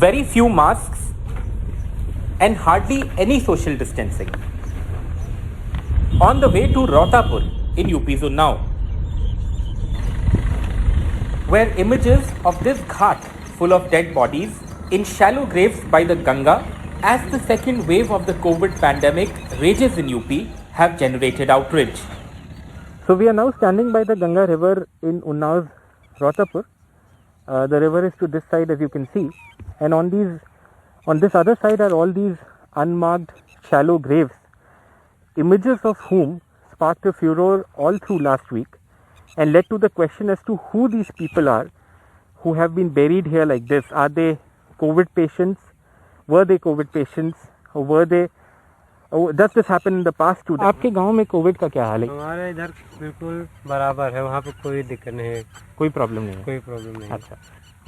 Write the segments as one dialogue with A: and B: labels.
A: very few masks, and hardly any social distancing. On the way to Rotapur in UP Unnao, where images of this ghat full of dead bodies in shallow graves by the Ganga as the second wave of the COVID pandemic rages in UP have generated outrage. So we are now standing by the Ganga river in Unnao's Rotapur. The river is to this side, as you can see, and on this other side are all these unmarked shallow graves, images of whom sparked a furor all through last week and led to the question as to who these people are who have been buried here like this. Are they COVID patients? Were they COVID patients? Or were they? Does this happen in the past too? आपके गांव में Covid का क्या हाल है?
B: हमारे इधर बिल्कुल बराबर है, वहाँ पे कोई दिक्कत नहीं है,
A: कोई प्रॉब्लम नहीं है?
B: कोई प्रॉब्लम नहीं है।
A: अच्छा,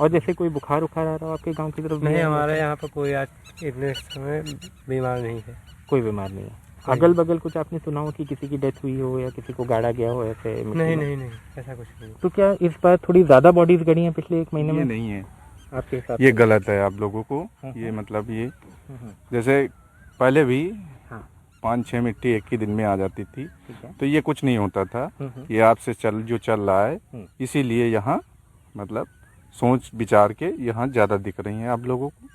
A: और जैसे कोई बुखार उखार आ रहा हो आपके गांव की तरफ?
B: नहीं, हमारे यहाँ पे कोई आज इतने समय बीमार नहीं है।
A: कोई बीमार नहीं है। अगल बगल कुछ आपने सुना हो कि किसी की डेथ हुई हो या किसी को गाड़ा गया हो ऐसे?
B: नहीं, ऐसा कुछ नहीं।
A: तो क्या इस बार थोड़ी ज्यादा बॉडीज गड़ी हैं पिछले एक महीने में?
C: नहीं है
A: आपके हिसाब?
C: ये गलत है आप लोगों को। ये मतलब ये जैसे पहले भी 5-6 मिट्टी एक ही दिन में आ जाती थी, तो ये कुछ नहीं होता था। ये आपसे जो चल रहा है, इसीलिए यहाँ मतलब सोच विचार के यहाँ ज्यादा दिख रही हैं आप लोगों को।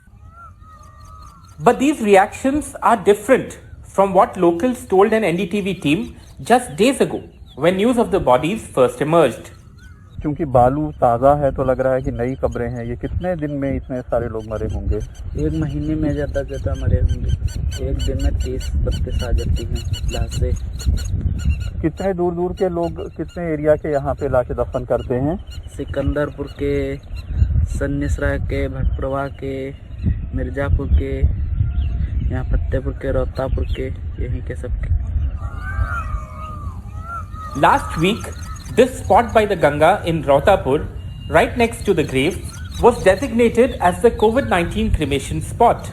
A: But these reactions are different from what locals told an NDTV team just days ago when news of the bodies first emerged.
D: क्योंकि बालू ताज़ा है तो लग रहा है कि नई कब्रें हैं। ये कितने दिन में इतने सारे लोग मरे होंगे?
E: एक महीने में ज़्यादा मरे होंगे। एक दिन में 30-32 आ जाती हैं लाशें।
D: कितने दूर दूर के लोग कितने एरिया के यहाँ पे लाके दफन करते हैं?
E: सिकंदरपुर के, सन्निसरा के, भटप्रवा के, मिर्ज़ापुर के, यहाँ फतेहपुर के, रोहतापुर के, यहीं के सब के।
A: Last week, this spot by the Ganga in Rotapur, right next to the grave, was designated as the COVID-19 cremation spot.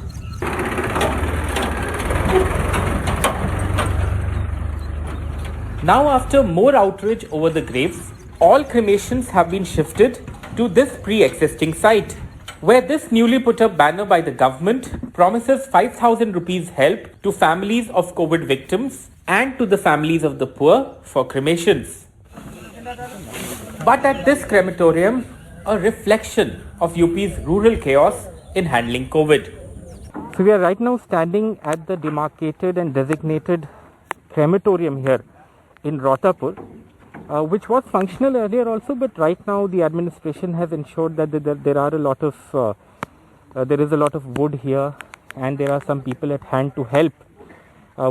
A: Now, after more outrage over the graves, all cremations have been shifted to this pre-existing site, where this newly put up banner by the government promises 5,000 rupees help to families of COVID victims and to the families of the poor for cremations. But at this crematorium, a reflection of UP's rural chaos in handling COVID. So we are right now standing at the demarcated and designated crematorium here in Rotapur, which was functional earlier also, but right now the administration has ensured that there are there is a lot of wood here, and there are some people at hand to help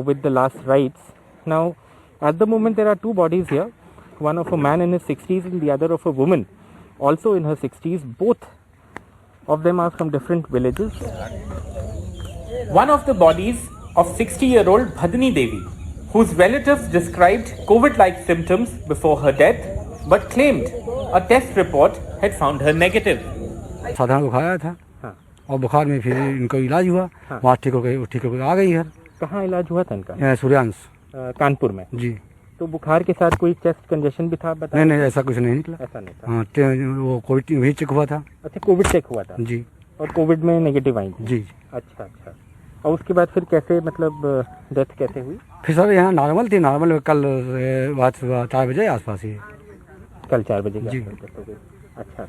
A: with the last rites. Now, at the moment there are two bodies here, one of a man in his 60s and the other of a woman also in her 60s. Both of them are from different villages. One of the bodies of 60-year-old Bhadani Devi, whose relatives described COVID-like symptoms before her death, but claimed a test report had found her negative.
F: साधारण बुखार आया था और बुखार में फिर इनको इलाज हुआ, वहाँ ठीक होकर आ गई है।
A: कहाँ इलाज हुआ था इनका?
F: सूर्यांश,
A: कानपुर में जी। तो बुखार के साथ कोई चेस्ट कंजेशन भी था?
F: नहीं, ऐसा कुछ नहीं निकला।
A: ऐसा नहीं था।
F: हाँ, वो कोविड वही चेक हुआ था।
A: अच्छा, कोविड चेक हुआ था
F: जी, और
A: कोविड में नेगेटिव आई थी
F: जी।
A: अच्छा। और उसके बाद फिर कैसे मतलब डेथ कैसे हुई?
F: फिर सर यहाँ नॉर्मल थी, नॉर्मल कल बात 4 बजे आसपास ही।
A: कल 4 बजे
F: जी।
A: अच्छा।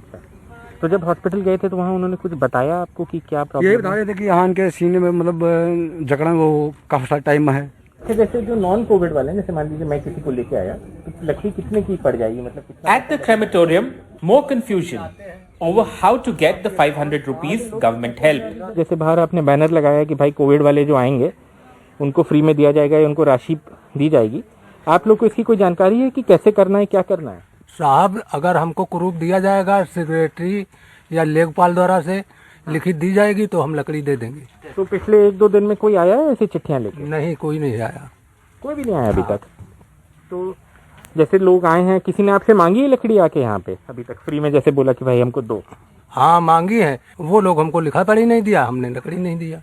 A: तो जब हॉस्पिटल गए थे तो वहाँ उन्होंने कुछ बताया आपको कि क्या प्रॉब्लम?
F: ये बता रहे थे कि यहाँ इनके सीने में मतलब जकड़न वो काफी सारा टाइम है।
A: जैसे जो नॉन कोविड वाले, जैसे मान लीजिए मैं किसी को लेके आया, तो लकड़ी कितने की पड़ जाएगी मतलब? At the crematorium, more confusion over how to get the 500 rupees government help. जैसे बाहर आपने बैनर लगाया कि भाई कोविड वाले जो आएंगे उनको फ्री में दिया जाएगा या उनको राशि दी जाएगी, आप लोग को इसकी कोई जानकारी है कि कैसे करना है, क्या करना है?
G: साहब, अगर हमको प्रूफ दिया जाएगा सेक्रेटरी या लेखपाल द्वारा से लिखित दी जाएगी तो हम लकड़ी दे देंगे।
A: तो पिछले 1-2 दिन में कोई आया है ऐसी चिट्ठियां लेके?
G: नहीं, कोई नहीं आया।
A: कोई भी नहीं आया अभी तक? तो जैसे लोग आए हैं, किसी ने आपसे मांगी है लकड़ी आके यहाँ पे अभी तक फ्री में, जैसे बोला कि भाई हमको दो?
G: हाँ, मांगी है। वो लोग हमको लिखा पढ़ी नहीं दिया, हमने लकड़ी नहीं दिया।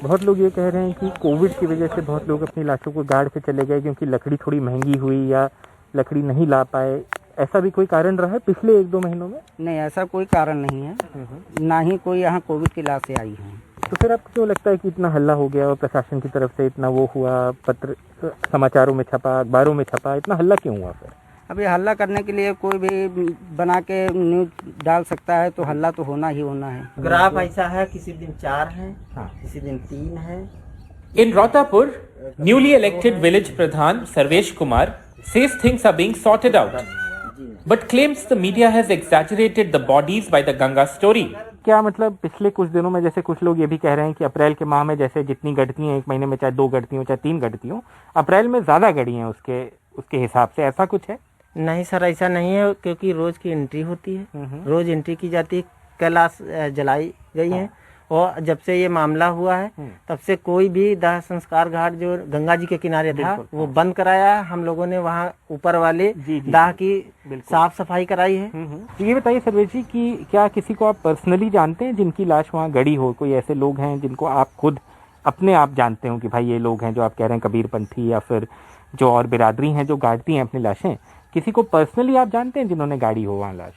A: बहुत लोग ये कह रहे हैं कि कोविड की वजह से बहुत लोग अपनी लाशों को गाड़ के चले गए क्योंकि लकड़ी थोड़ी महंगी हुई या लकड़ी नहीं ला पाए। ऐसा भी कोई कारण रहा है पिछले 1-2 महीनों में?
H: नहीं, ऐसा कोई कारण नहीं है, ना ही कोई यहाँ कोविड की लाशें आई हैं।
A: तो फिर आपको क्यों लगता है कि इतना हल्ला हो गया और प्रशासन की तरफ से इतना वो हुआ, पत्र समाचारों में छपा, अखबारों में छपा, इतना हल्ला क्यों हुआ फिर?
H: अभी हल्ला करने के लिए कोई भी बना के न्यूज डाल सकता है, तो हल्ला तो होना ही होना है।
I: ग्राफ ऐसा है, किसी दिन 4 है, किसी दिन 3 है।
A: In Rotapur, newly elected village Pradhan Sarvesh Kumar says things are being sorted out, but claims the media has exaggerated the bodies by the Ganga story. क्या मतलब पिछले कुछ दिनों में जैसे कुछ लोग ये भी कह रहे हैं कि अप्रैल के माह में जैसे जितनी गढ़ती हैं 1 महीने में, चाहे 2 गढ़ती हो चाहे 3 गढ़ती हो, अप्रैल में ज्यादा गढ़ी हैं उसके हिसाब से, ऐसा कुछ है?
I: नहीं सर, ऐसा नहीं है, क्योंकि रोज की एंट्री होती है, रोज एंट्री की जाती है। कैलाश जलाई गई है, और जब से ये मामला हुआ है तब से कोई भी दाह संस्कार घाट जो गंगा जी के किनारे था वो बंद कराया है। हम लोगों ने वहाँ ऊपर वाले दाह की साफ सफाई कराई है।
A: तो ये बताइए सर्वेश जी कि क्या किसी को आप पर्सनली जानते हैं जिनकी लाश वहाँ गड़ी हो? कोई ऐसे लोग हैं जिनको आप खुद अपने आप जानते हो कि भाई ये लोग हैं जो आप कह रहे हैं कबीरपंथी, या फिर जो और बिरादरी हैं जो गाड़ती हैं अपनी लाशें, किसी को पर्सनली आप जानते हैं जिन्होंने गाड़ी हो वहाँ लाश?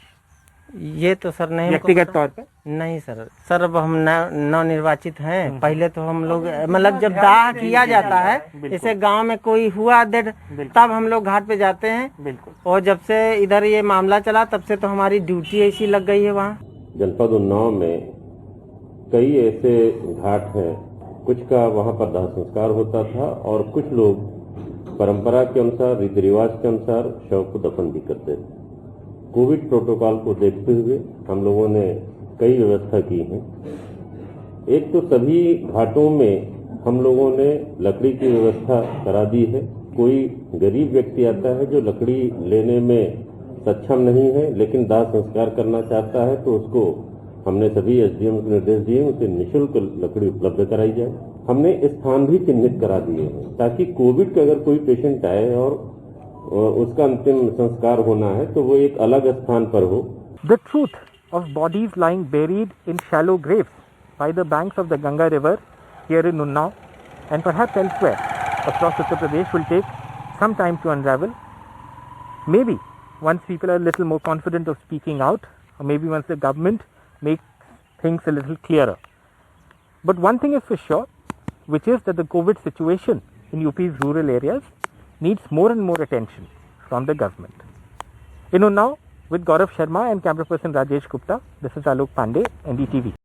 I: ये तो सर नहीं,
A: व्यक्तिगत तौर पे
I: नहीं सर अब हम नवनिर्वाचित हैं। पहले तो हम लोग मतलब जब दाह किया जाता है, जैसे गांव में कोई हुआ डेड, तब हम लोग घाट पे जाते हैं। और जब से इधर ये मामला चला तब से तो हमारी ड्यूटी ऐसी लग गई है वहाँ।
J: जनपद उन्नाव में कई ऐसे घाट हैं, कुछ का वहाँ पर दाह संस्कार होता था और कुछ लोग परंपरा के अनुसार, रीति रिवाज के अनुसार शव को दफन भी करते थे। कोविड प्रोटोकॉल को देखते हुए हम लोगों ने कई व्यवस्था की है। एक तो सभी घाटों में हम लोगों ने लकड़ी की व्यवस्था करा दी है। कोई गरीब व्यक्ति आता है जो लकड़ी लेने में सक्षम नहीं है लेकिन दाह संस्कार करना चाहता है, तो उसको हमने सभी एसडीएम को निर्देश दिए, उसे निःशुल्क लकड़ी उपलब्ध कराई जाए। हमने स्थान भी चिन्हित करा दिए हैं ताकि कोविड का अगर कोई पेशेंट आए और उसका अंतिम संस्कार होना है तो वो एक अलग स्थान पर हो।
A: The truth of bodies lying buried in shallow graves by the banks of the Ganga river here in Unnao and perhaps elsewhere across Uttar Pradesh will take some time to unravel. Maybe once people are a little more confident of speaking out, or maybe once the government makes things a little clearer. But one thing is for sure, which is that the COVID situation in UP's rural areas needs more and more attention from the government. In Unnao, with Gaurav Sharma and camera person Rajesh Gupta, this is Alok Pandey, NDTV.